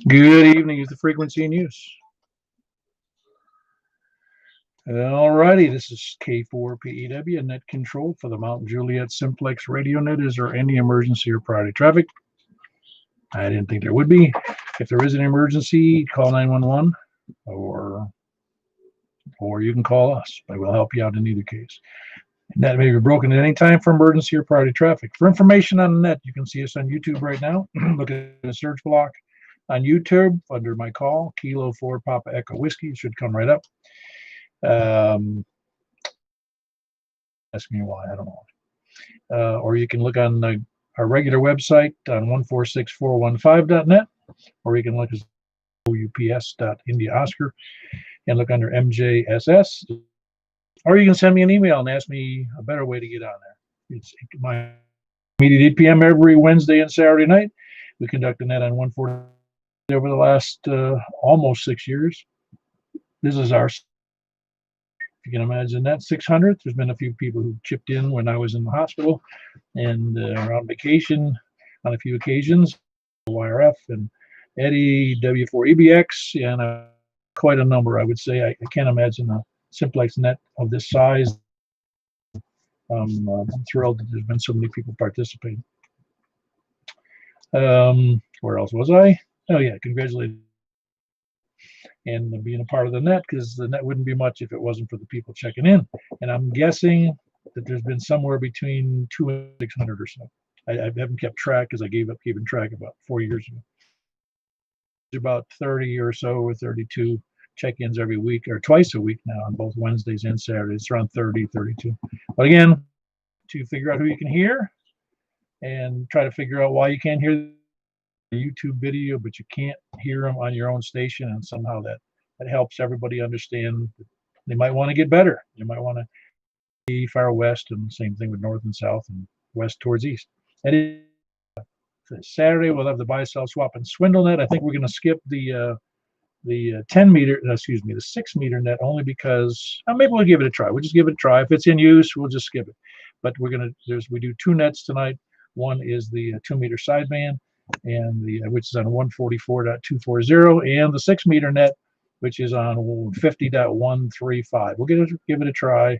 Good evening. Use the frequency in use. Alrighty, this is K4PEW, net control for the Mount Juliet Simplex radio net. Is there any emergency or priority traffic? I didn't think there would be. If there is an emergency, call 911 or you can call us. I will help you out in either case. Net may be broken at any time for emergency or priority traffic. For information on the net, you can see us on YouTube right now. Look at the search block on YouTube under my call, Kilo 4 Papa Echo Whiskey. It should come right up. Ask me why, I don't know. Or you can look on our regular website on 146415.net, or you can look at oups.indiaoscar and look under MJSS, or you can send me an email and ask me a better way to get on there. It's my meet at 8 p.m. every Wednesday and Saturday night. We conduct a net on 140 over the last almost 6 years. This is our, if you can imagine that, 600th. There's been a few people who chipped in when I was in the hospital and on vacation on a few occasions. YRF and Eddie, W4EBX, and quite a number, I would say. I can't imagine a Simplex net of this size. I'm thrilled that there's been so many people participating. Where else was I? Oh yeah, congratulations. And being a part of the net, because the net wouldn't be much if it wasn't for the people checking in. And I'm guessing that there's been somewhere between 200 and 600 or so. I haven't kept track because I gave up keeping track about 4 years ago. There's about 30 or so or 32 check-ins every week, or twice a week now on both Wednesdays and Saturdays. It's around 30, 32. But again, to figure out who you can hear and try to figure out why you can't hear the YouTube video, but you can't hear them on your own station, and somehow that helps everybody understand that they might want to get better. You might want to be far west, and same thing with north and south and west towards east. And Saturday we'll have the buy, sell, swap, and swindle net. I think we're going to skip the 10 meter, excuse me, the 6 meter net, only because maybe we'll give it a try. We'll just give it a try. If it's in use, we'll just skip it. But we're going to, we do 2 nets tonight. One is the 2 meter sideband, and which is on 144.240, and the 6 meter net, which is on 50.135. We'll give it a try,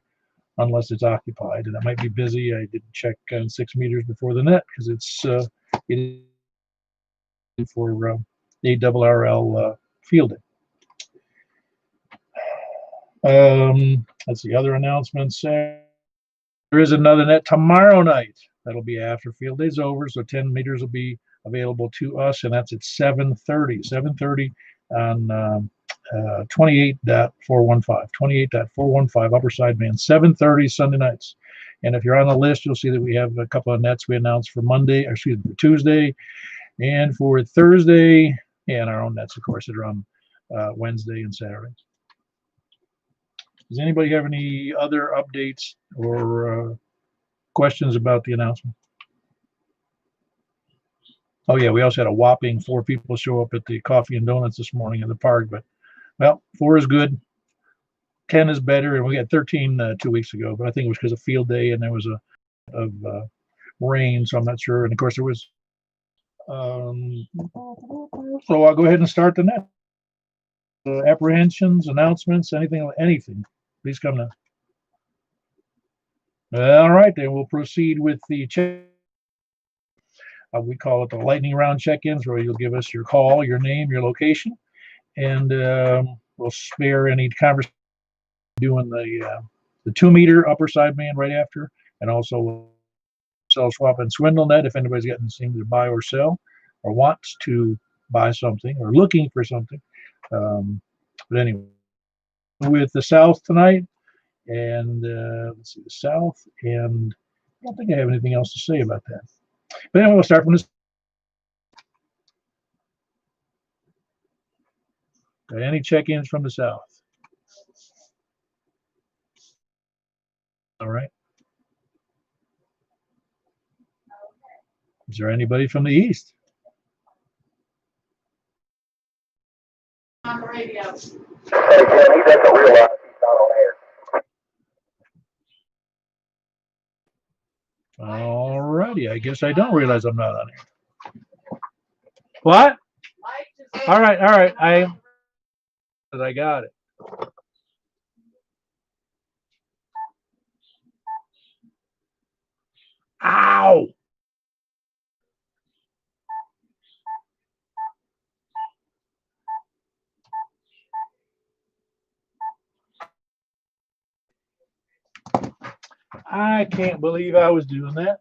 unless it's occupied, and it might be busy. I didn't check on 6 meters before the net because it is for ARRL fielding. That's the other announcements. There is another net tomorrow night. That'll be after field day's over, so 10 meters will be available to us, and that's at 7:30. 7:30 on 28.415. 28.415 upper sideband. 7:30 Sunday nights. And if you're on the list, you'll see that we have a couple of nets we announced for Monday, or excuse me, for Tuesday, and for Thursday, and our own nets, of course, that are on Wednesday and Saturday. Does anybody have any other updates or questions about the announcement? Oh yeah, we also had a whopping 4 people show up at the coffee and donuts this morning in the park, but well, 4 is good, 10 is better, and we had 13 2 weeks ago, but I think it was because of field day and there was of rain, so I'm not sure. And of course there was so I'll go ahead and start the net. Apprehensions, announcements, anything, please come now. All right, then we'll proceed with the check. We call it the lightning round check-ins, where you'll give us your call, your name, your location, and we'll spare any conversation doing the 2 meter upper sideband right after, and also sell, swap, and swindle net if anybody's getting something to buy or sell, or wants to buy something, or looking for something. But anyway, with the South tonight, and let's see, the South, and I don't think I have anything else to say about that. But anyway, we'll start from this. Got any check-ins from the South? All right. Is there anybody from the East? On the radio. Hey, Jim, he's at the real office. He's not on air. Alrighty, I guess I don't realize I'm not on here. What? All right, I got it. Ow! I can't believe I was doing that.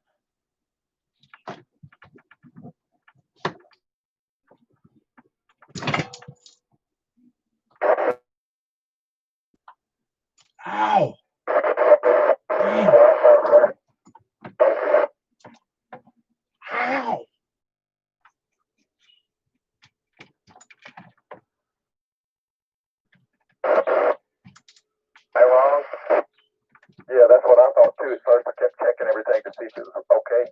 Ow! Damn. Ow! Am I wrong? Yeah, that's what I thought too. At first, I kept checking everything to see if it was okay.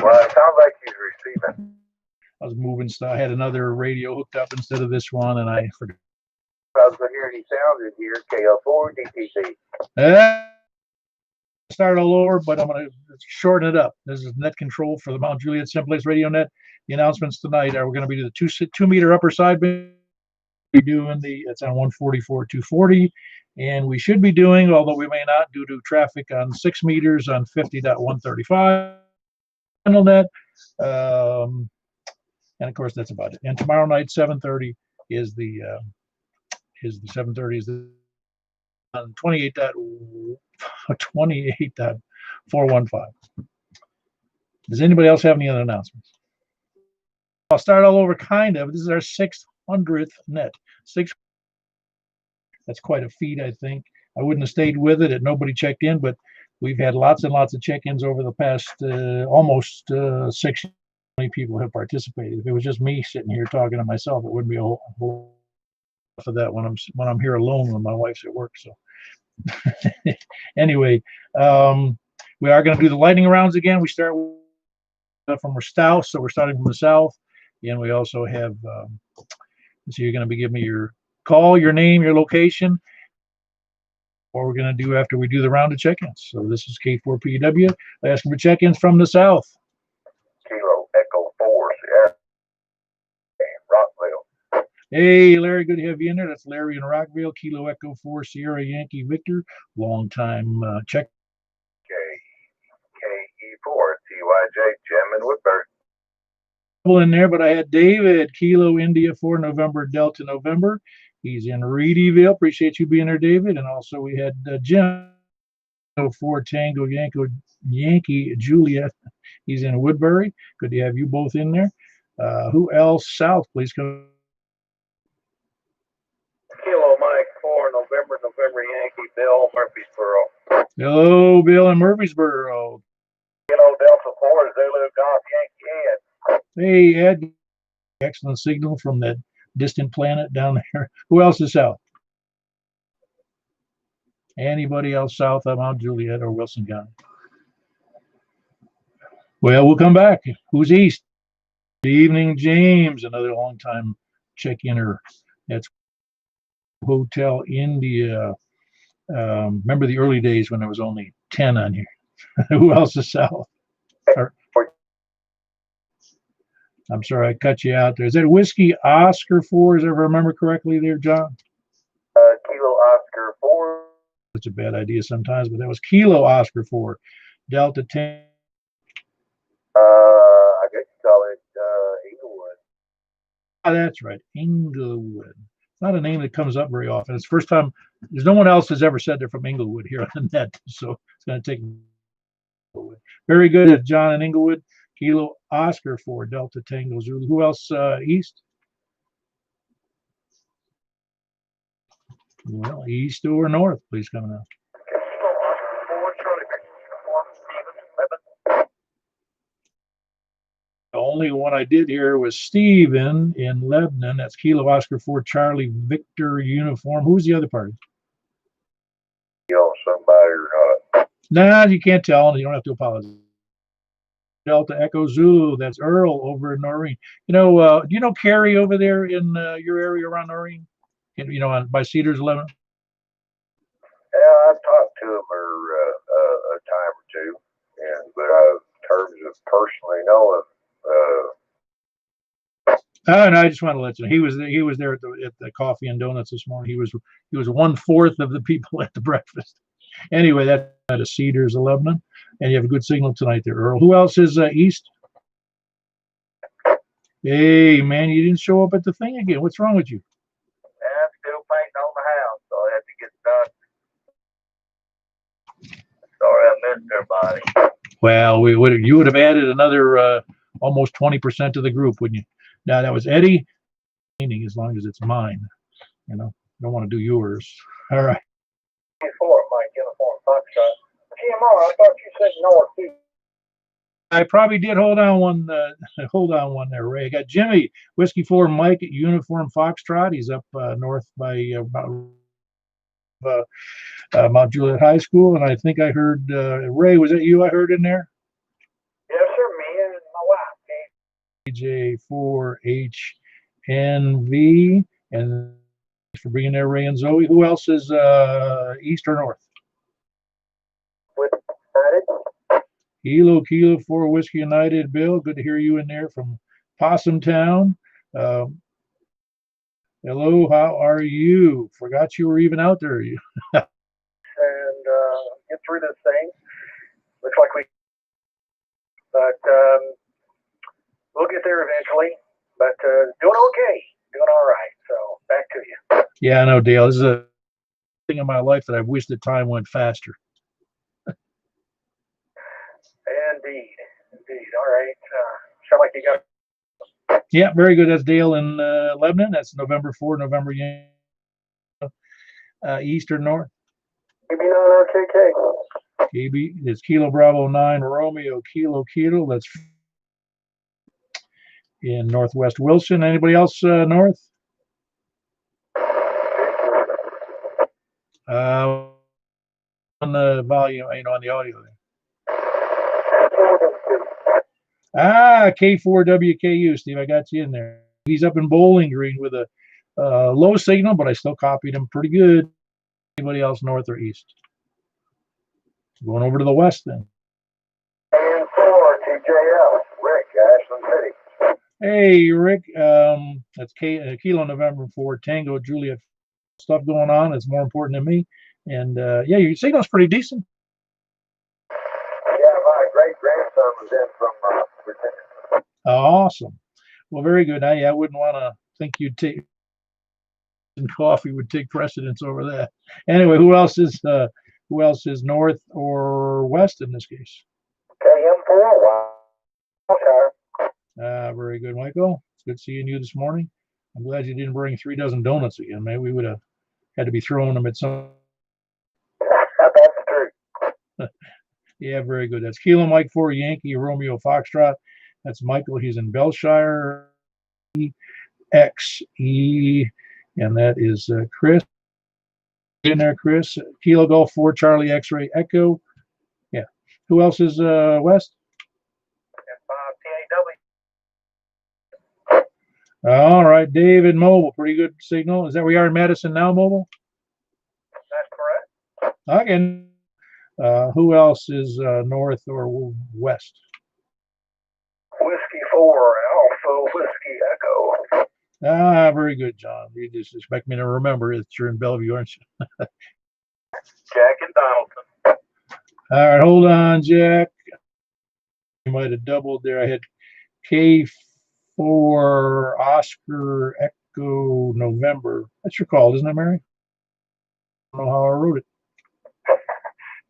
Well, it sounds like he's receiving. I was moving stuff. I had another radio hooked up instead of this one, and I forgot. I was going to hear any sounds in here. KL4 DTC. Start all over, but I'm going to shorten it up. This is net control for the Mount Juliet Simplex Radio Net. The announcements tonight are we're going to be to the 2-meter upper side. Be doing it's on 144-240, and we should be doing, although we may not, due to traffic on 6 meters on 50.135 net. And of course, that's about it. And tomorrow night, 7:30 is the 7:30 is the on 28.415. Does anybody else have any other announcements? I'll start all over, kind of. This is our 600th net. That's quite a feat, I think. I wouldn't have stayed with it if nobody checked in, but we've had lots and lots of check-ins over the past almost 6 years. Many people have participated. If it was just me sitting here talking to myself, it wouldn't be a whole of that when I'm here alone when my wife's at work. So anyway, we are going to do the lightning rounds again. We start from our south, so we're starting from the south, and we also have so you're going to be giving me your call, your name, your location, what we're going to do after we do the round of check-ins. So this is K4PW asking for check-ins from the south. Kilo Echo 4 Sierra Rockville. Hey, Larry, good to have you in there. That's Larry in Rockville, Kilo Echo 4 Sierra Yankee Victor, long time check. KE4 TYJ Jim in Woodbury. In there, but I had David, Kilo India 4 November Delta November. He's in Reedyville. Appreciate you being there, David. And also we had Jim 4 Tango Yankee Juliet. He's in Woodbury. Good to have you both in there. Who else? South, please come. Kilo Mike 4 November Yankee Bill Murfreesboro. Hello, Bill in Murfreesboro. Kilo Delta 4 Zulu Golf Yankee Ed. Hey, Ed. Excellent signal from that distant planet down there. Who else is south? Anybody else south of Mount Juliet or Wilson County? Well, we'll come back. Who's east? Good evening, James. Another long-time check-inner. That's Hotel India. Remember the early days when there was only 10 on here. Who else is south? I'm sorry, I cut you out there. Is that Whiskey Oscar 4, as I remember correctly there, John? Kilo Oscar 4. That's a bad idea sometimes, but that was Kilo Oscar 4. Delta 10. I guess you call it Inglewood. Oh, that's right, Inglewood. It's not a name that comes up very often. It's the first time. There's no one else has ever said they're from Inglewood here on the net, so it's going to take. Very good, John in Inglewood. Kilo Oscar 4 Delta Tango Zulu. Who else east? Well, east or north, please come out. The only one I did here was Steven in Lebanon. That's Kilo Oscar 4 Charlie Victor uniform. Who's the other party? Somebody or not. Nah, you can't tell. You don't have to apologize. Delta Echo Zulu. That's Earl over in Noreen. Do you know Carrie over there in your area around Noreen? you know, by Cedars 11? Yeah, I've talked to him a time or two, but in terms of personally knowing, Oh, no, I just want to let you know he was there at the coffee and donuts this morning. He was 1/4 of the people at the breakfast. Anyway, that's at a Cedars 11, and you have a good signal tonight there, Earl. Who else is east? Hey, man, you didn't show up at the thing again. What's wrong with you? I'm still painting on the house, so I have to get done. Sorry, I missed everybody. Well, you would have added another almost 20% to the group, wouldn't you? Now that was Eddie. As long as it's mine, you know, don't want to do yours. All right. Before Mike Uniform Foxtrot. TMR, I thought you said north too. I probably did hold on one there, Ray. I got Jimmy, Whiskey 4 Mike at Uniform Foxtrot. He's up north by Mount Juliet High School, and I think I heard Ray. Was that you? I heard in there. Yes, sir. Me and my wife. AJ4HNV, and thanks for bringing there, Ray and Zoe. Who else is east or north? With United. Kilo 4 Whiskey United. Bill, good to hear you in there from Possum Town. Hello, how are you? Forgot you were even out there. And get through this thing. Looks like but we'll get there eventually. But doing okay, doing all right. So back to you. Yeah, I know, Dale. This is a thing in my life that I wish the time went faster. Indeed. All right. Sound like you got. Yeah, very good. That's Dale in Lebanon. That's November 4, November east or north. Maybe not RKK. KB is Kilo Bravo 9 Romeo Kilo. That's in Northwest Wilson. Anybody else north? On the volume, on the audio there. K4WKU, Steve, I got you in there. He's up in Bowling Green with a low signal, but I still copied him pretty good. Anybody else north or east? Going over to the west then. And 4 TJL, Rick, Ashland City. Hey, Rick, that's Kilo November 4 Tango Juliet. Stuff going on. It's more important than me. And yeah, your signal's pretty decent. Yeah, my great-grandson was in from Virginia. Awesome. Well, very good. I wouldn't want to think you'd take coffee would take precedence over that. Anyway, who else is north or west in this case? KM4, Very good, Michael. It's good seeing you this morning. I'm glad you didn't bring 3 dozen donuts again. Maybe we would have had to be throwing them at some. That's true. Yeah, very good. That's Kilo Mike 4 Yankee Romeo Foxtrot. That's Michael. He's in Belshire. XE, and that is Chris. In there, Chris. Kilo Golf 4 Charlie X-Ray Echo. Yeah. Who else is west? PAW. All right, David Mobile. Pretty good signal. Is that where we are in Madison now, Mobile? That's correct. Okay. Who else is north or west? Whiskey 4 Alpha Whiskey Echo. Very good, John. You just expect me to remember it. You're in Bellevue, aren't you? Jack and Donaldson. All right, hold on, Jack. You might have doubled there. I had K4 Oscar Echo November. That's your call, isn't it, Mary? I don't know how I wrote it.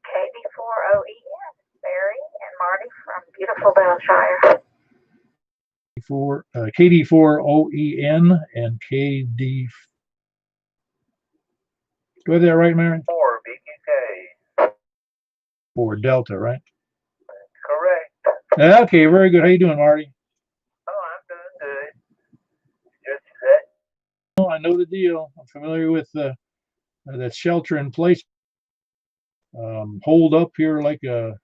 KD4OEN, Barry and Marty from beautiful Belshire. KD4OEN and KD. Do I have that right, Mary? 4 BQK. For Delta, right? Correct. Okay, very good. How you doing, Marty? Oh, I'm doing good. Just that. Oh, I know the deal. I'm familiar with that shelter in place. Hold up here like a,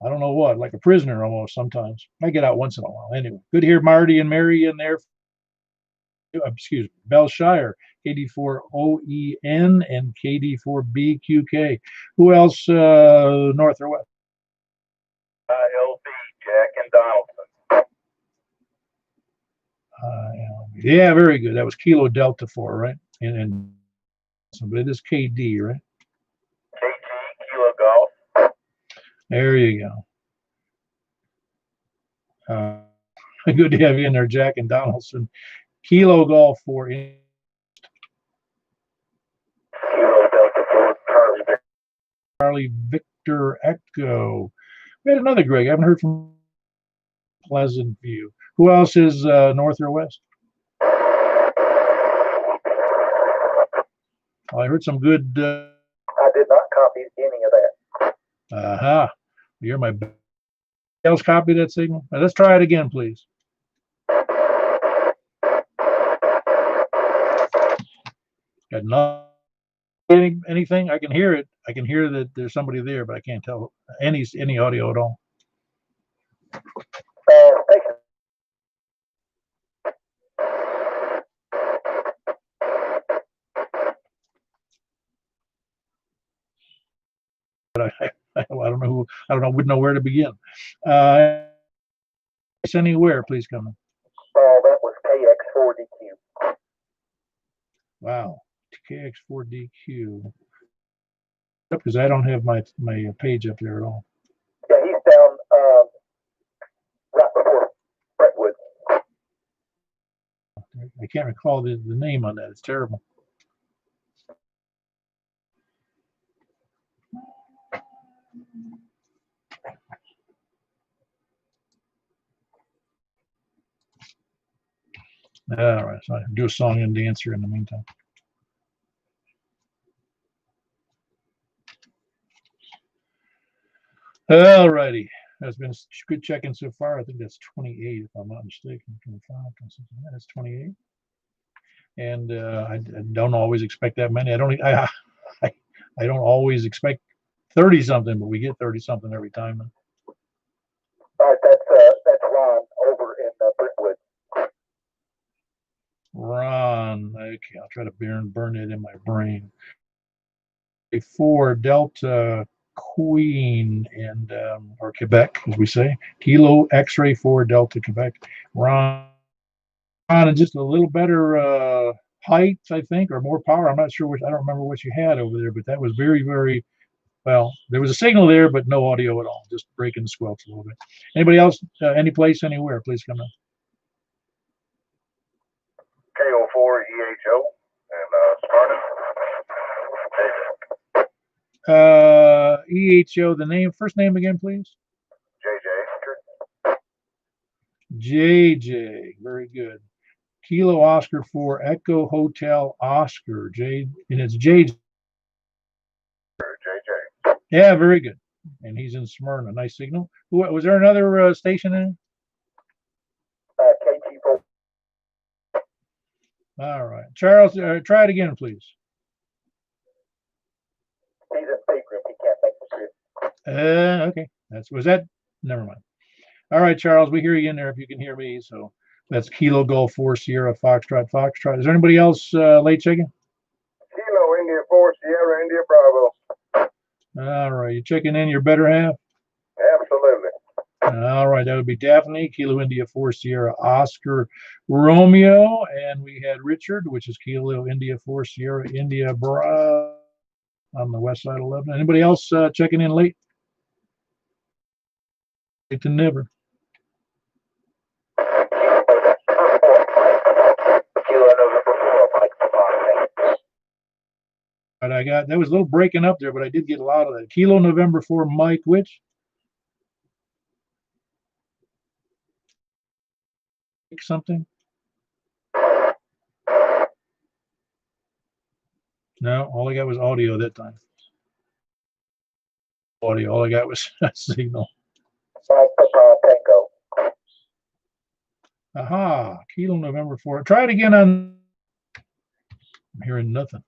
I don't know what, like a prisoner almost sometimes. I get out once in a while. Anyway, good to hear Marty and Mary in there. excuse me, Belshire, KD4OEN and KD4BQK. Who else, north or west? LB, Jack and Donaldson. Yeah, very good. That was Kilo Delta 4, right? And but it is KD, right? KG, Kilo Golf. There you go. Good to have you in there, Jack and Donaldson. Kilo Golf 4. Kilo Delta 4, Charlie Victor Echo. We had another Greg. I haven't heard from Pleasant View. Who else is north or west? I heard some good. I did not copy any of that. Aha. You're my. Else copy that signal? Now, let's try it again, please. Got nothing. Anything? I can hear it. I can hear that there's somebody there, but I can't tell any audio at all. But I don't know who. I don't know. Wouldn't know where to begin. Anywhere, please come in. That was KX4DQ. Wow, KX4DQ. Because I don't have my page up there at all. Yeah, he's down right before Brentwood. I can't recall the name on that. It's terrible. All right, so I do a song and dance here in the meantime. All righty, that's been good checking so far. I think that's 28, if I'm not mistaken. 25, that's 28. And I don't always expect that many. I don't always expect 30 something, but we get 30 something every time. All right, that's Ron over in Brentwood. Ron, okay, I'll try to burn it in my brain. 4 Delta Queen and or Quebec, as we say, Kilo X-ray 4 Delta Quebec. Ron, and just a little better height, I think, or more power. I'm not sure which. I don't remember what you had over there, but that was very, very well. There was a signal there, but no audio at all. Just breaking the squelch a little bit. Anybody else? Any place, anywhere? Please come in. KO4 EHO and Sparta. EHO. The name, first name again, please. JJ. JJ. Very good. Kilo Oscar 4 Echo Hotel Oscar. J, and it's JJ. JJ. Yeah, very good. And he's in Smyrna. Nice signal. Was there another station in? KT4. All right. Charles, try it again, please. He's in big group. He can't make the trip. Okay. Was that? Never mind. All right, Charles, we hear you in there if you can hear me. So that's Kilo Golf 4 Sierra Foxtrot Foxtrot. Is there anybody else late checking? Kilo India 4 Sierra India Bravo. All right. You checking in your better half? Absolutely. All right. That would be Daphne, Kilo India 4 Sierra Oscar Romeo. And we had Richard, which is Kilo India 4 Sierra India Bravo on the west side of Lebanon. Anybody else checking in late? Late to never. But I got, that was a little breaking up there, but I did get a lot of that. Kilo November 4 Mike, which? Something? No, all I got was audio that time. Audio, all I got was a signal. Tango. Aha, Kilo November 4. Try it again on. I'm hearing nothing.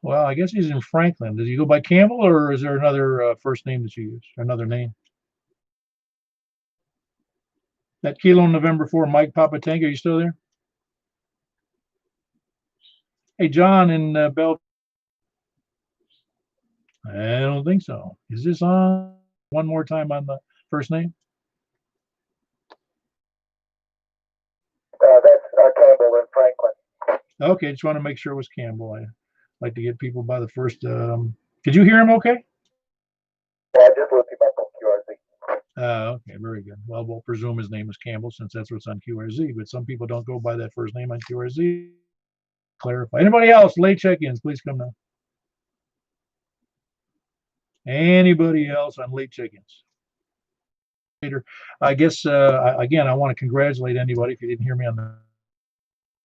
Well, I guess he's in Franklin. Does he go by Campbell, or is there another first name that you use, or another name? That Kilo November 4, Mike Papa Tank, are you still there? Hey, John in Bell. I don't think so. Is this on one more time on the first name? That's Campbell in Franklin. Okay, just want to make sure it was Campbell. I like to get people by the first. Did you hear him okay? Yeah, I just looked him up on QRZ. Okay, very good. Well, we'll presume his name is Campbell since that's what's on QRZ, but some people don't go by that first name on QRZ. Clarify. Anybody else? Late check-ins, please come now. Anybody else on late check-ins? I guess, again, I want to congratulate anybody if you didn't hear me on the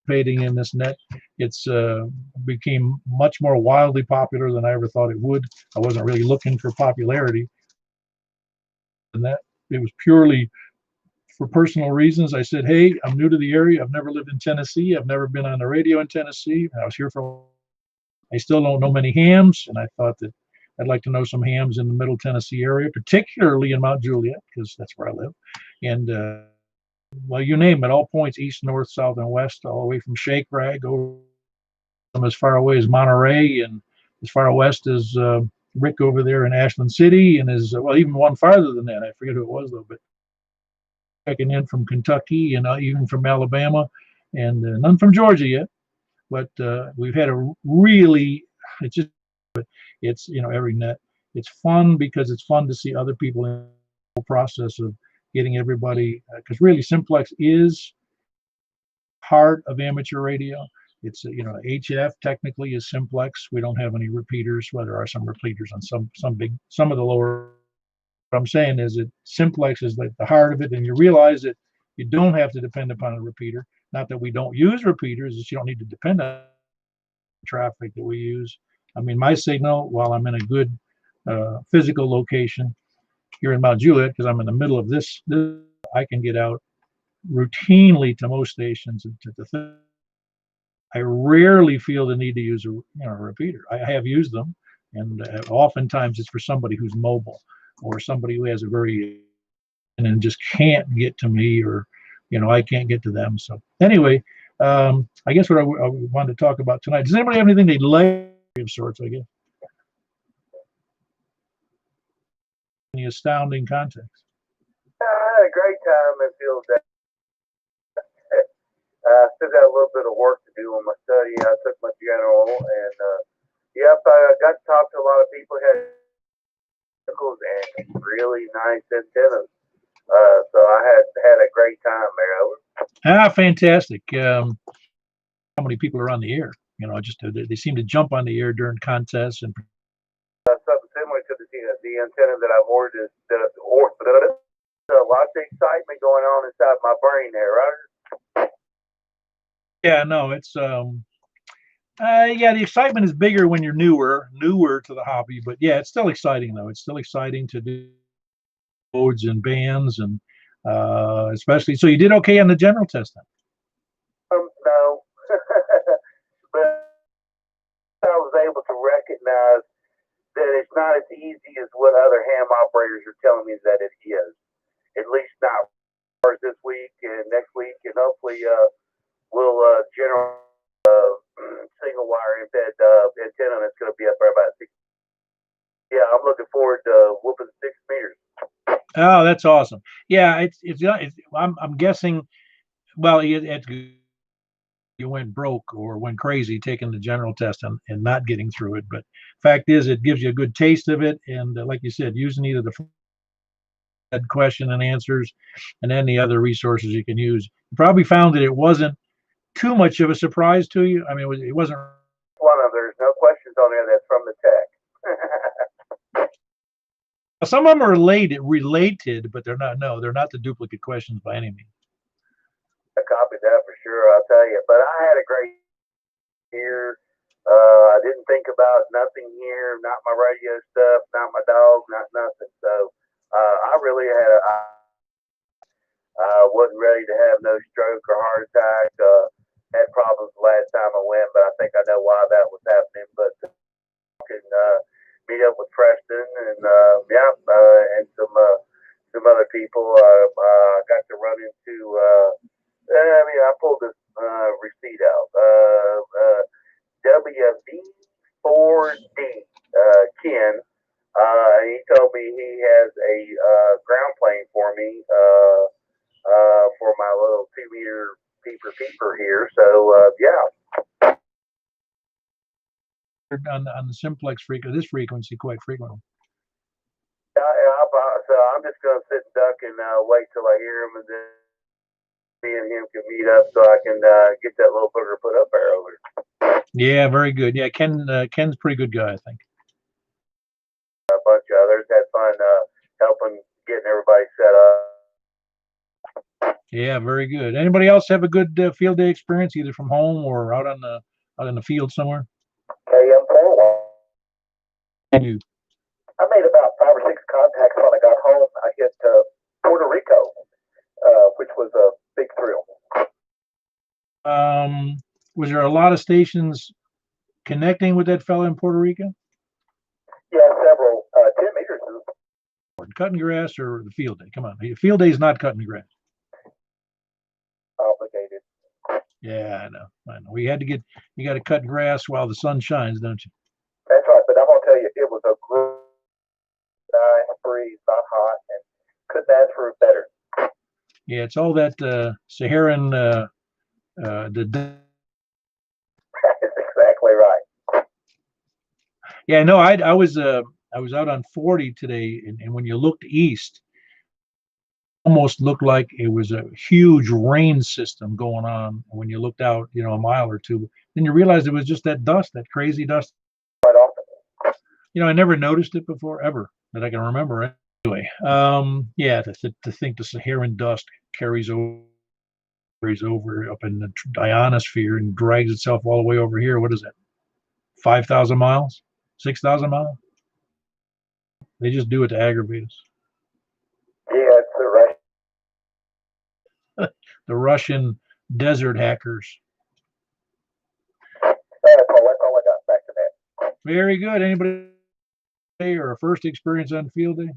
participating in this net. It's became much more wildly popular than I ever thought it would. I wasn't really looking for popularity. And that it was purely for personal reasons. I said, hey, I'm new to the area. I've never lived in Tennessee. I've never been on the radio in Tennessee. I was here for, I still don't know many hams. And I thought that I'd like to know some hams in the middle Tennessee area, particularly in Mount Juliet, because that's where I live. And well, you name it, all points, east, north, south, and west, all the way from Shake Rag, over as far away as Monterey, and as far west as Rick over there in Ashland City, and as well, even one farther than that. I forget who it was though, but checking in from Kentucky and even from Alabama, and none from Georgia yet. But we've had a really, it's just, it's, you know, every net. It's fun because it's fun to see other people in the process of getting everybody, because really Simplex is part of amateur radio. It's, you know, HF technically is Simplex. We don't have any repeaters. Well, there are some repeaters on some of the lower. What I'm saying is that Simplex is like the heart of it, and you realize that you don't have to depend upon a repeater. Not that we don't use repeaters, it's you don't need to depend on traffic that we use. I mean, my signal, while I'm in a good physical location here in Mount Juliet, because I'm in the middle of this, I can get out routinely to most stations. I rarely feel the need to use a repeater. I have used them, and oftentimes it's for somebody who's mobile or somebody who has a very and just can't get to me, or I can't get to them. So anyway, I guess what I wanted to talk about tonight. Does anybody have anything they'd like of sorts? I guess any astounding context. I had a great time in Field Day. I still got a little bit of work to do on my study. I took my general, and yep, I got to talk to a lot of people who had and really nice antennas. So I had a great time there. Fantastic. How many people are on the air? Just they seem to jump on the air during contests and. Something similar to the antenna that I've ordered is lots of excitement going on inside my brain there, right? Yeah, no, it's yeah, the excitement is bigger when you're newer to the hobby, but yeah, it's still exciting though. It's still exciting to do modes and bands, and especially. So you did okay on the general testing. No, but I was able to recognize that it's not as easy as what other ham operators are telling me that it is. At least not for this week and next week, and hopefully we'll generate single wire embed antenna that's going to be up there about 6. Yeah, I'm looking forward to whooping 6 meters. Oh, that's awesome. Yeah, I'm guessing. Well, you went broke or went crazy taking the general test and not getting through it. But fact is, it gives you a good taste of it, and like you said, using either the question and answers and any other resources you can use. You probably found that it wasn't too much of a surprise to you. I mean, it wasn't. There's no questions on there that's from the tech. Some of them are related, but they're not. No, they're not the duplicate questions by any means. I copied that for sure, I'll tell you. But I had a great year. I didn't think about nothing here, not my radio stuff, not my dog, not nothing. So I really I wasn't ready to have no stroke or heart attack. Had problems the last time I went, but I think I know why that was happening. But can meet up with Preston and and some other people. Got to run into for my little 2-meter peeper here. So yeah. On the simplex this frequency quite frequently. So I'm just gonna sit and duck and wait till I hear him, and then me and him can meet up so I can get that little booger put up there over. Yeah, very good. Yeah, Ken's a pretty good guy, I think. A bunch of others had fun helping getting everybody set up. Yeah, very good. Anybody else have a good field day experience, either from home or out in the field somewhere? KM4. And you? I made about 5 or 6 contacts when I got home. I hit Puerto Rico, which was a big thrill. Was there a lot of stations connecting with that fella in Puerto Rico? Yeah, several. 10 meters. Cutting grass or the field day? Come on, field day is not cutting grass. Obligated. Yeah, I know. You got to cut grass while the sun shines, don't you? That's right, but I'm gonna tell you, it was a great nice breeze, not hot, and couldn't ask for better. Yeah, it's all that Saharan That's exactly right. Yeah, no, I was out on 40 today, and when you looked east, almost looked like it was a huge rain system going on. When you looked out, a mile or two, then you realized it was just that dust, that crazy dust. Quite often. I never noticed it before, ever, that I can remember. Anyway, yeah, to think the Saharan dust carries over up in the ionosphere and drags itself all the way over here. What is that? 5,000 miles? 6,000 miles? They just do it to aggravate us. Yeah, it's the right. The Russian desert hackers. That's all I got. Back to that. Very good. Anybody or a first experience on field day?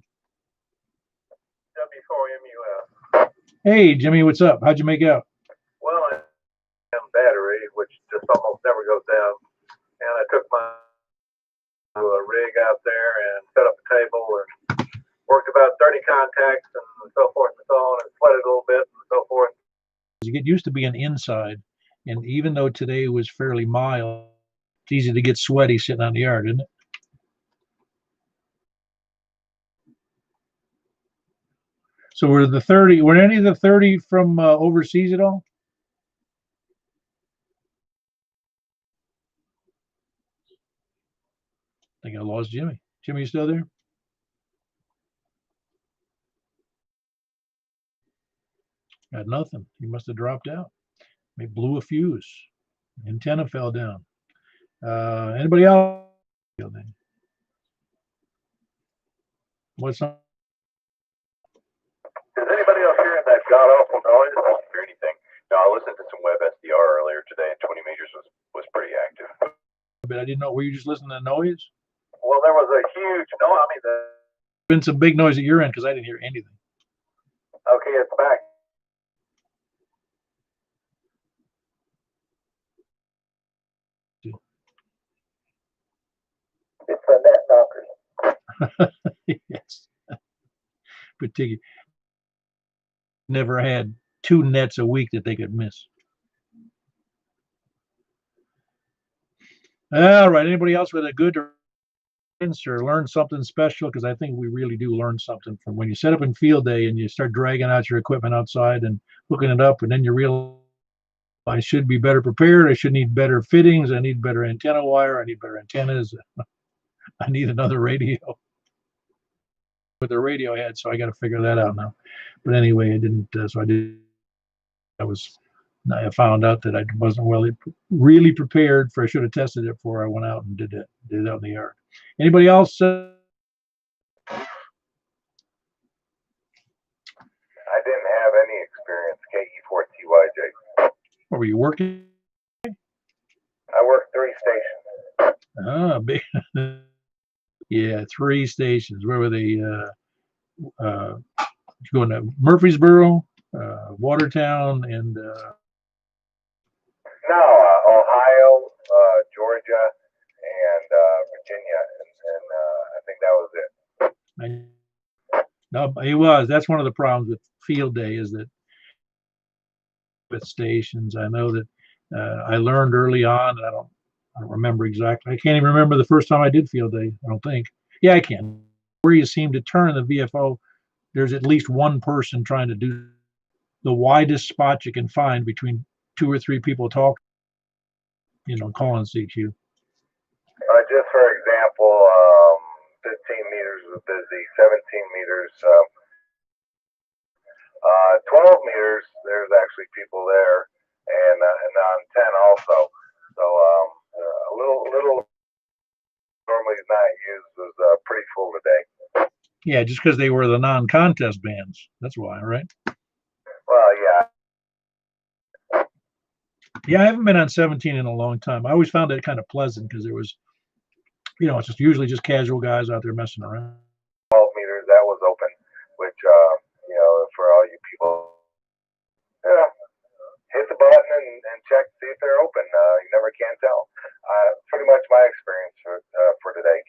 W4MUF. Hey, Jimmy, what's up? How'd you make out? Well, I have battery, which just almost never goes down, and I took my rig out there and set up a table and worked about 30 contacts and so forth and so on, and sweated a little bit and so forth. You get used to being inside, and even though today was fairly mild, it's easy to get sweaty sitting on the yard, isn't it? So were any of the 30 from overseas at all? I think I lost Jimmy. Jimmy, you still there? Got nothing. He must have dropped out. Maybe blew a fuse. Antenna fell down. Anybody else? What's up? Is anybody else hearing that god awful noise? I don't hear anything. No, I listened to some web SDR earlier today, and 20 meters was pretty active. But I didn't know. Were you just listening to noise? Well, there was a huge Been some big noise at your end because I didn't hear anything. Okay, it's back. It's the net knockers. Yes. Particularly, never had 2 nets a week that they could miss. All right. Anybody else with a good or learn something special? Because I think we really do learn something from when you set up in field day and you start dragging out your equipment outside and hooking it up, and then you realize I should be better prepared. I should need better fittings. I need better antenna wire. I need better antennas. I need another radio with a radio head, so I got to figure that out now. But anyway, I didn't. So I did. I found out that I wasn't really prepared for. I should have tested it before I went out and did it out in the yard. Anybody else? I didn't have any experience. KE4TYJ. What were you working? I worked 3 stations. Ah, big. Yeah, 3 stations. Where were they? Going to Murfreesboro, Watertown, and No, Ohio, Georgia, and Virginia, and I think that was it. no, it was. That's one of the problems with field day is that with stations, I know that I learned early on, and I don't remember exactly. I can't even remember the first time I did field day, I don't think. Yeah, I can. Where you seem to turn the VFO, there's at least one person trying to do the widest spot you can find between 2 or 3 people talking, calling CQ. Just for example, 15 meters was busy, 17 meters, 12 meters, there's actually people there, and on 10 also. So a little normally not used was pretty full today. Yeah, just because they were the non-contest bands. That's why, right? Well, yeah. Yeah, I haven't been on 17 in a long time. I always found it kind of pleasant because there was, it's just usually just casual guys out there messing around. 12 meters, that was open, which, for all you people, hit the button and check to see if they're open. You never can tell. Pretty much my experience for today.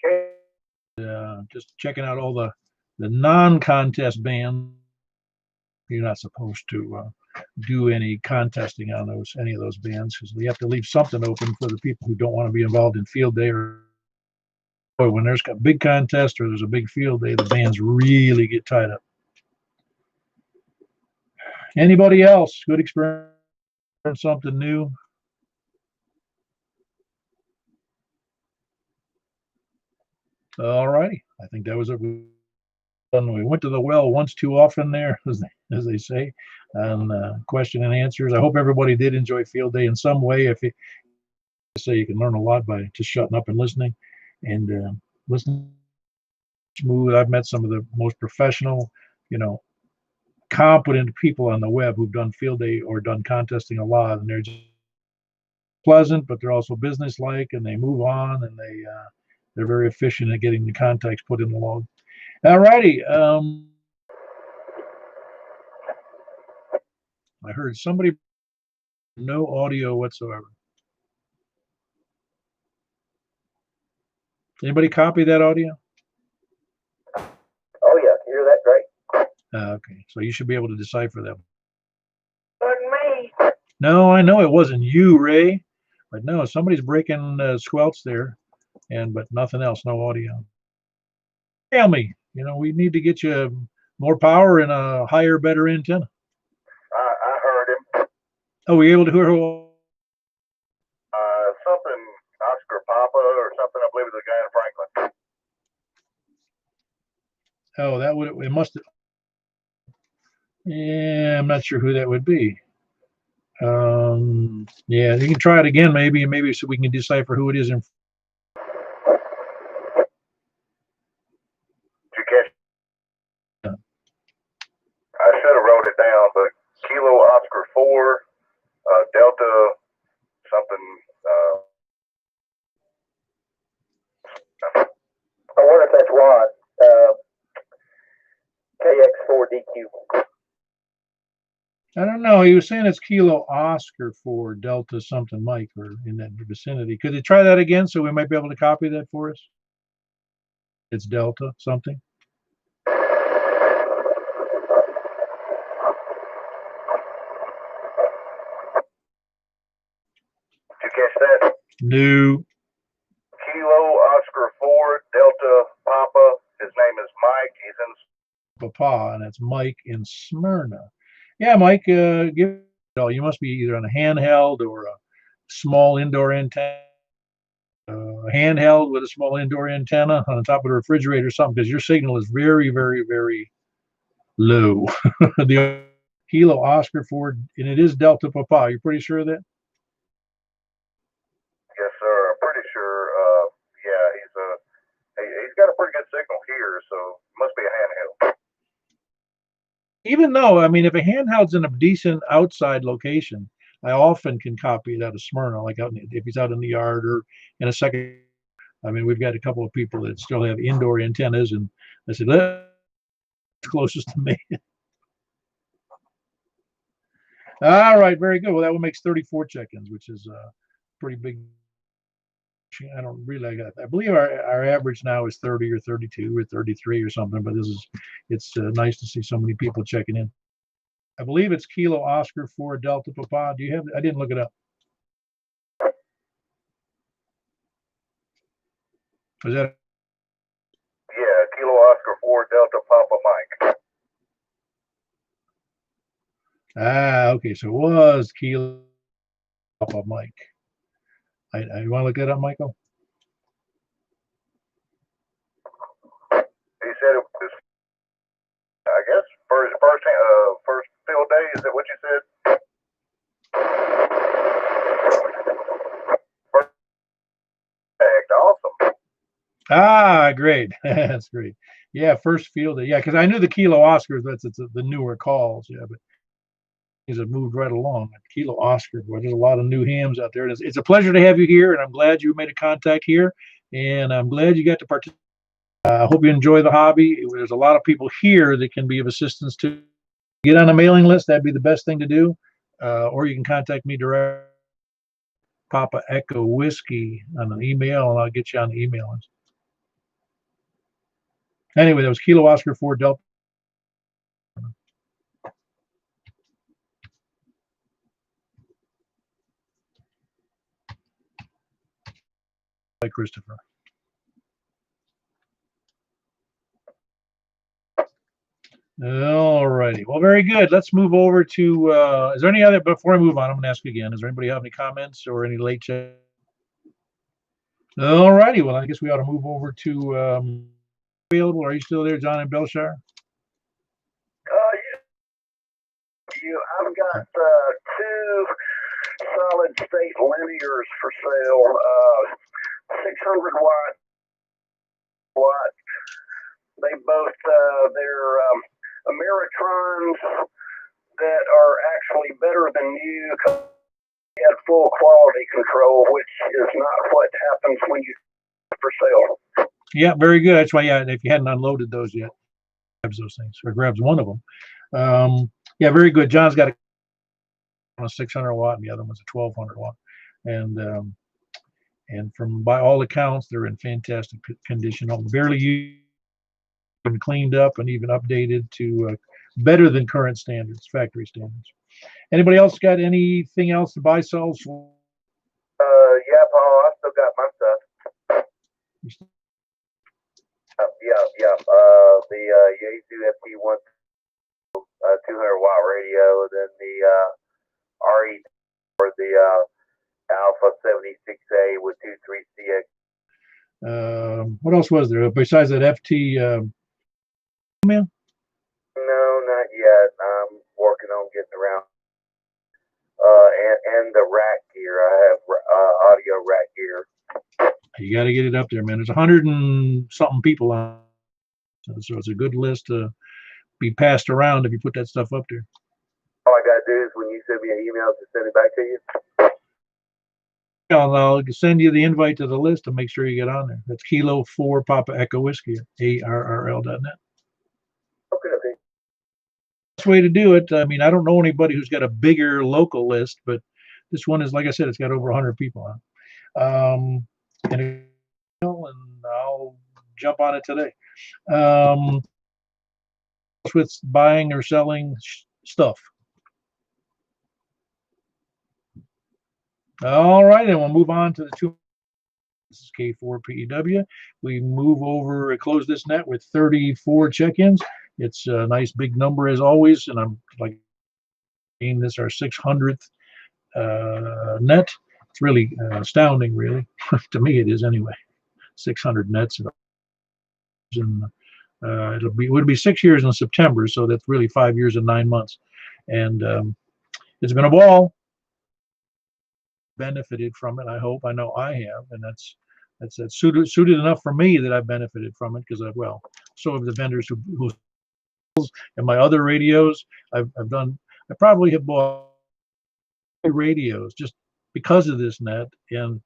Just checking out all the non-contest bands. You're not supposed to do any contesting on any of those bands because we have to leave something open for the people who don't want to be involved in field day. Or when there's a big contest or there's a big field day, the bands really get tied up. Anybody else? Good experience? Something new? All righty. I think that was it. We went to the well once too often there, as they say, and question and answers. I hope everybody did enjoy field day in some way. If you say you can learn a lot by just shutting up and listening, and listening smooth. I've met some of the most professional, competent people on the web who've done field day or done contesting a lot, and they're just pleasant, but they're also businesslike, and they move on, and they're very efficient at getting the contacts put in the log. All righty. I heard somebody, no audio whatsoever. Anybody copy that audio? Oh yeah, you hear that? Great. Okay, so you should be able to decipher that. Wasn't me. No, I know it wasn't you, Ray, but no, somebody's breaking squelch there, but nothing else, no audio. Tell me, we need to get you more power and a higher, better antenna. I heard him. Oh, were you able to hear Something Oscar Papa or something. I believe it was a guy in Franklin. Oh, it must have. Yeah, I'm not sure who that would be. Yeah, you can try it again, maybe so we can decipher who it is. Did you catch? I should have wrote it down, but Kilo Oscar 4, Delta something. I wonder if that's Ron. KX4DQ. I don't know. He was saying it's Kilo Oscar for Delta something Mike or in that vicinity. Could you try that again so we might be able to copy that for us? It's Delta something. Did you catch that? No. Kilo Oscar 4, Delta Papa. His name is Mike. He's in Papa, and it's Mike in Smyrna. Yeah, Mike, you must be either on a handheld or a small indoor antenna. Handheld with a small indoor antenna on the top of the refrigerator or something, because your signal is very, very, very low. The Kilo Oscar 4, and it is Delta Papa. You're pretty sure of that? Yes, sir. I'm pretty sure. Yeah, he's got a pretty good signal here, so it must be a handheld. Even though, if a handheld's in a decent outside location, I often can copy it out of Smyrna, like if he's out in the yard or in a second. We've got a couple of people that still have indoor antennas, and I said, that's closest to me. All right, very good. Well, that one makes 34 check-ins, which is pretty big. I don't really got. I believe our average now is 30 or 32 or 33 or something. But it's nice to see so many people checking in. I believe it's Kilo Oscar 4 Delta Papa. Do you have? I didn't look it up. Was that? Yeah, Kilo Oscar 4 Delta Papa Mike. Ah, okay. So it was Kilo Papa Mike. I want to look that up, Michael. He said it was, I guess, first field day. Is that what you said? First tag, awesome. Ah, great. That's great. Yeah, first field day. Yeah, because I knew the Kilo Oscars. That's the newer calls. Yeah, but things have moved right along. Kilo Oscar, boy, there's a lot of new hams out there. It's a pleasure to have you here, and I'm glad you made a contact here, and I'm glad you got to participate. I hope you enjoy the hobby. There's a lot of people here that can be of assistance to get on a mailing list. That'd be the best thing to do, or you can contact me directly, Papa Echo Whiskey, on an email, and I'll get you on the email list. Anyway, that was Kilo Oscar 4 Delta. By Christopher. All righty. Well, very good. Let's move over to, is there any other, before I move on, I'm going to ask again, is there anybody have any comments or any late chat? All righty. Well, I guess we ought to move over to, available. Are you still there, John in Belshire? I've got two solid state linears for sale. 600 watt. They both they're Ameritrons that are actually better than new. At full quality control, which is not what happens when you for sale. Yeah, very good. That's why, yeah, if you hadn't unloaded those yet, grabs those things or grabs one of them. Yeah, very good. John's got a 600 watt and the other one's a 1200 watt. And from by all accounts, they're in fantastic condition. Barely used, been cleaned up and even updated to better than current standards, factory standards. Anybody else got anything else to buy, sell? Yeah, Paul, I still got my stuff. Yeah. The Yaesu FT1 200 watt radio, then the RE or the Alpha 76A with 23CX. What else was there besides that FT? Man? No, not yet. I'm working on getting around. And the rack gear. I have audio rack gear. You got to get it up there, man. There's 100 and something people on, so it's a good list to be passed around if you put that stuff up there. All I gotta do is when you send me an email, just send it back to you. I'll send you the invite to the list and make sure you get on there. That's Kilo 4 Papa Echo Whiskey, ARRL.net. Okay. Best way to do it. I mean, I don't know anybody who's got a bigger local list, but this one is, like I said, it's got over 100 people on. And I'll jump on it today. With buying or selling stuff. All right, and we'll move on to the two. This is K4PEW. We move over, close this net with 34 check-ins. It's a nice big number as always, and I'm like, this our 600th net. It's really astounding, really. To me, it is anyway. 600 nets. And it would be 6 years in September, so that's really 5 years and 9 months. And it's been a ball. Benefited from it, I hope. I know I have, and that's suited enough for me that I've benefited from it, because so have the vendors who and my other radios. I probably have bought radios just because of this net, and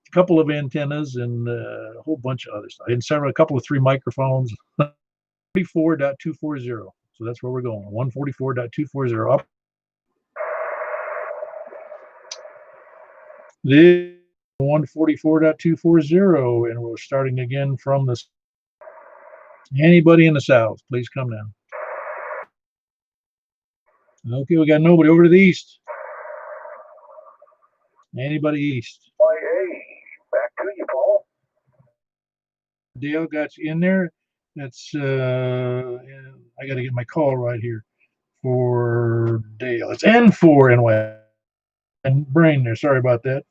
a couple of antennas and a whole bunch of other stuff, and a couple of 3 microphones. 144.240. So that's where we're going. 144.240 up. This 144.240, and we're starting again from the. Anybody in the south, please come down. Okay, we got nobody over to the east. Anybody east? Why, hey, back to you, Paul. Dale got you in there. That's I got to get my call right here for Dale. It's N4NY and brain there. Sorry about that.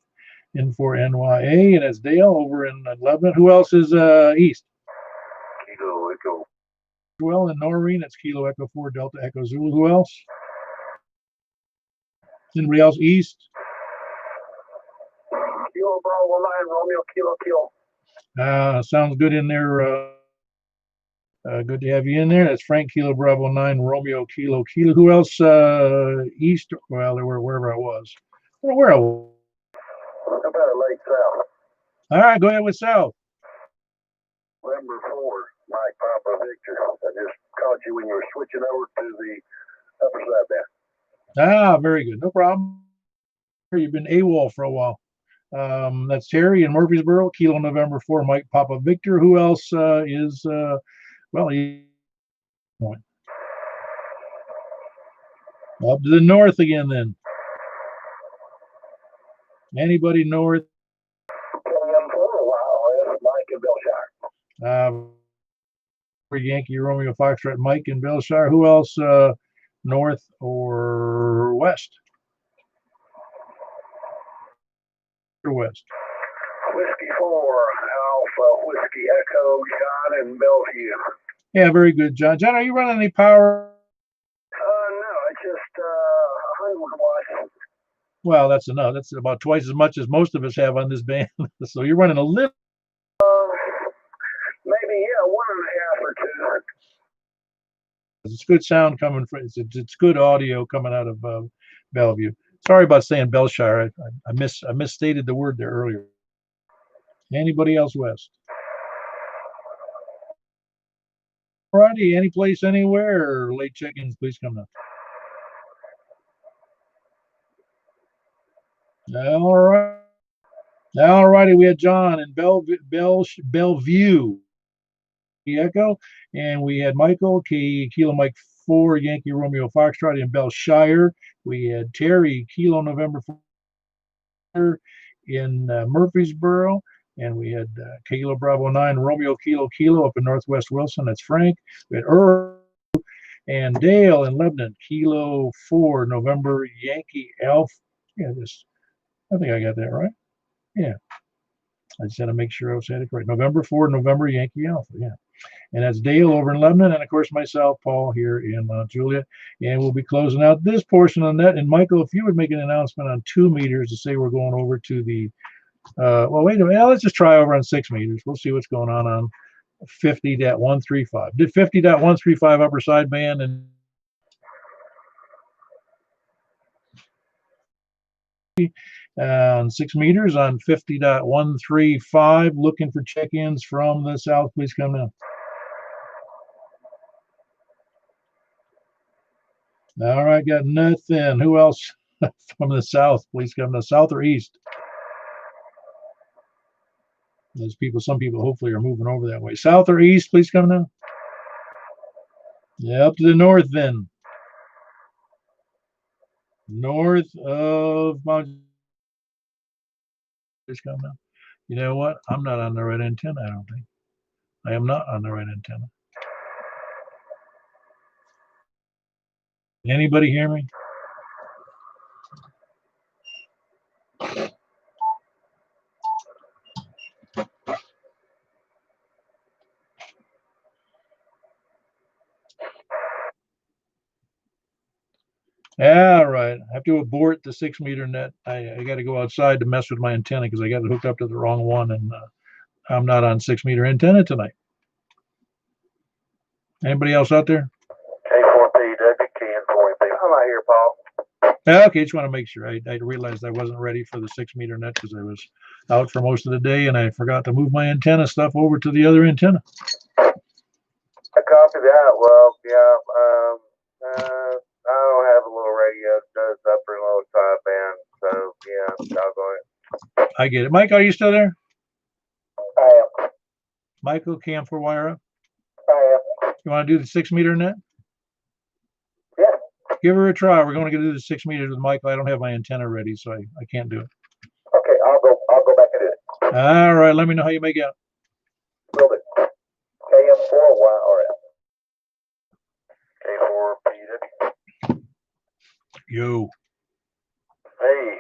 N4NYA, and that's Dale over in Lebanon. Who else is east? Kilo Echo. Well, in Noreen, it's Kilo Echo 4 Delta Echo Zulu. Who else? Anybody else east? Kilo Bravo 9, Romeo Kilo Kilo. Sounds good in there. Good to have you in there. That's Frank Kilo Bravo 9 Romeo Kilo Kilo. Who else east? Well, there were wherever I was. I don't know where I was. How about a Lake South? All right, go ahead with South. November 4, Mike Papa Victor. I just caught you when you were switching over to the upper side there. Very good. No problem. You've been AWOL for a while. That's Terry in Murfreesboro, Kilo November 4, Mike Papa Victor. Who else is, well, up to the north again then. Anybody north? KM for a while, that's Mike and Belshire. For Yankee Romeo Foxtrot, Mike in Belshire. Who else north or west? Or west? Whiskey 4, Alpha, Whiskey Echo, John in Bellevue. Yeah, very good, John. John, are you running any power? No, it's just 100 watts. Well, that's enough. That's about twice as much as most of us have on this band. So you're running a little. Maybe, yeah, 1.5 or 2. It's good sound coming from. It's good audio coming out of Bellevue. Sorry about saying Belshire. I misstated the word there earlier. Anybody else west? Alrighty, any place, anywhere, or late check-ins, please come now. All right. All righty, we had John in Bellevue, Echo, and we had Michael, Kilo Mike 4, Yankee Romeo Foxtrot in Belshire. We had Terry, Kilo November 4 in Murfreesboro, and we had Kilo Bravo 9, Romeo Kilo Kilo up in Northwest Wilson. That's Frank. We had Earl and Dale in Lebanon, Kilo 4, November Yankee Alpha. Yeah, I think I got that right. Yeah. I just had to make sure I was saying it correct. November 4, November Yankee Alpha. Yeah. And that's Dale over in Lebanon. And of course, myself, Paul, here in Juliet. And we'll be closing out this portion on that. And Michael, if you would make an announcement on 2 meters to say we're going over to the, well, wait a minute. Let's just try over on 6 meters. We'll see what's going on 50.135. Did 50.135 upper sideband and on 6 meters on 50.135, looking for check-ins from the south. Please come now. All right, got nothing. Who else from the south? Please come to south or east. Those people, some people hopefully are moving over that way. South or east, please come now. Yeah, up to the north then. North of Mount. Please come now. You know what? I'm not on the right antenna, I don't think. I am not on the right antenna. Anybody hear me? All right. I have to abort the 6 meter net. I got to go outside to mess with my antenna because I got it hooked up to the wrong one, and I'm not on 6 meter antenna tonight. Anybody else out there? K4P, WKN4P. I'm out here, Paul. Okay, just want to make sure. I realized I wasn't ready for the 6 meter net because I was out for most of the day and I forgot to move my antenna stuff over to the other antenna. I copy that. Well, yeah. I don't have a little radio. It does upper and lower sideband. So, yeah, I'll go ahead. I get it. Mike, are you still there? I am. Michael, cam for wire up. I am. You want to do the 6 meter net? Yeah. Give her a try. We're going to do the 6 meters with Michael. I don't have my antenna ready, so I can't do it. Okay, I'll go back and do it. All right. Let me know how you make out. Will do. KM4YRF. K4PW. Yo. Hey,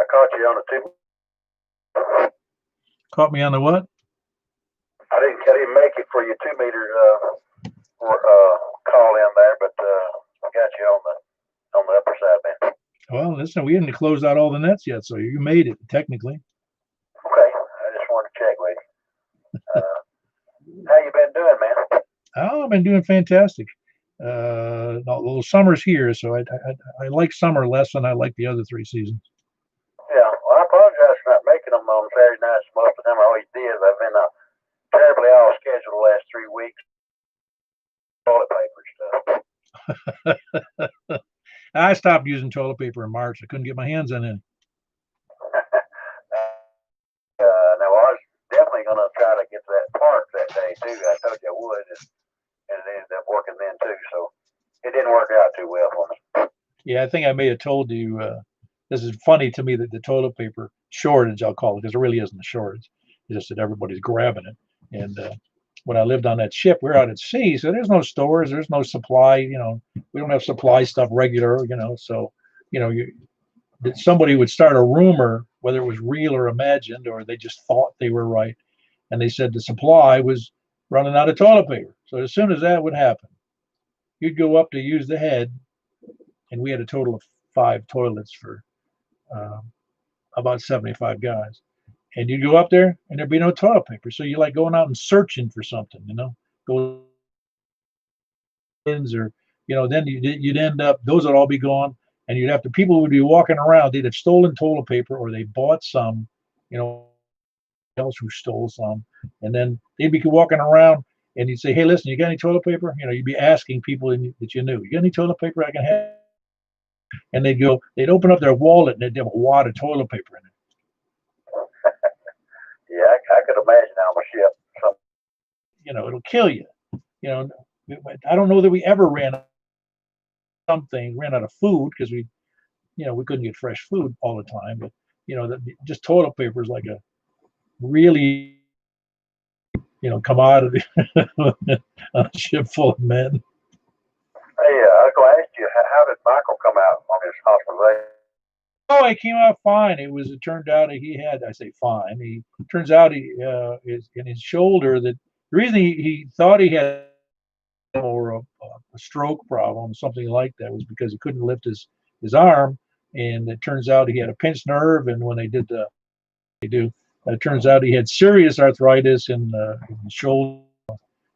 I caught you on a 2. Caught me on the what? I didn't make it for your 2 meter call in there, but I got you on the upper side, man. Well, listen, we hadn't closed out all the nets yet, so you made it technically. Okay, I just wanted to check with you. How you been doing, man? Oh, I've been doing fantastic. Well, summer's here, so I like summer less than I like the other 3 seasons. Yeah, well, I apologize for not making them on Saturday nights. Most of them I always did. I've been terribly off schedule the last 3 weeks. Toilet paper stuff. I stopped using toilet paper in March. I couldn't get my hands on any. Now, I was definitely going to try to get to that park that day, too. I told you I would, and it ended up working then, too. So it didn't work out too well for me. Yeah, I think I may have told you, this is funny to me that the toilet paper shortage, I'll call it, because it really isn't a shortage. It's just that everybody's grabbing it. And when I lived on that ship, we're out at sea, so there's no stores, there's no supply, we don't have supply stuff regular, so, somebody would start a rumor, whether it was real or imagined, or they just thought they were right. And they said the supply was running out of toilet paper. So as soon as that would happen, you'd go up to use the head, and we had a total of 5 toilets for about 75 guys. And you'd go up there, and there'd be no toilet paper. So you're like going out and searching for something, go ins or, then you'd end up, those would all be gone. And you'd have to, people would be walking around, they'd have stolen toilet paper or they bought some, else who stole some. And then they'd be walking around and you'd say, hey, listen, you got any toilet paper? You'd be asking people that you knew, you got any toilet paper I can have? And they'd open up their wallet and they'd have a wad of toilet paper in it. Yeah, I could imagine on a ship. It'll kill you. I don't know that we ever ran out of food because we couldn't get fresh food all the time. But just toilet paper is like a really commodity on a ship full of men. Hey, I was going to ask you, how did Michael come out on his hospitalization? Oh, he came out fine. It turned out he had, I say fine. Turns out he is in his shoulder that the reason he thought he had or a stroke problem, something like that, was because he couldn't lift his arm, and it turns out he had a pinched nerve. And when it turns out he had serious arthritis in the shoulder.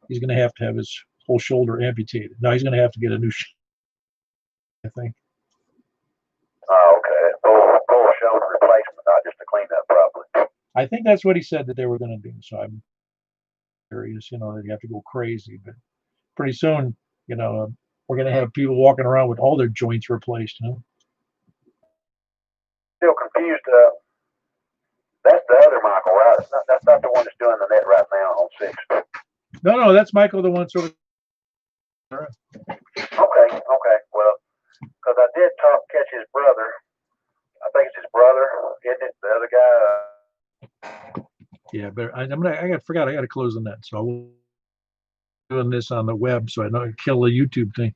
He's going to have his whole shoulder amputated. Now he's going to have to get a new shoulder, I think. Oh, okay. Full shoulder replacement, not just a cleanup, probably. I think that's what he said that they were going to do. So I'm curious, that you have to go crazy, but pretty soon, we're going to have people walking around with all their joints replaced. Still confused. That's the other Michael, right? That's not the one that's doing the net right now on 6. No, that's Michael, the one sort of. Okay. Well, because I did catch his brother. I think it's his brother, isn't it? The other guy. Yeah, but I forgot I got to close the net, so I will doing this on the web, so I don't kill the YouTube thing.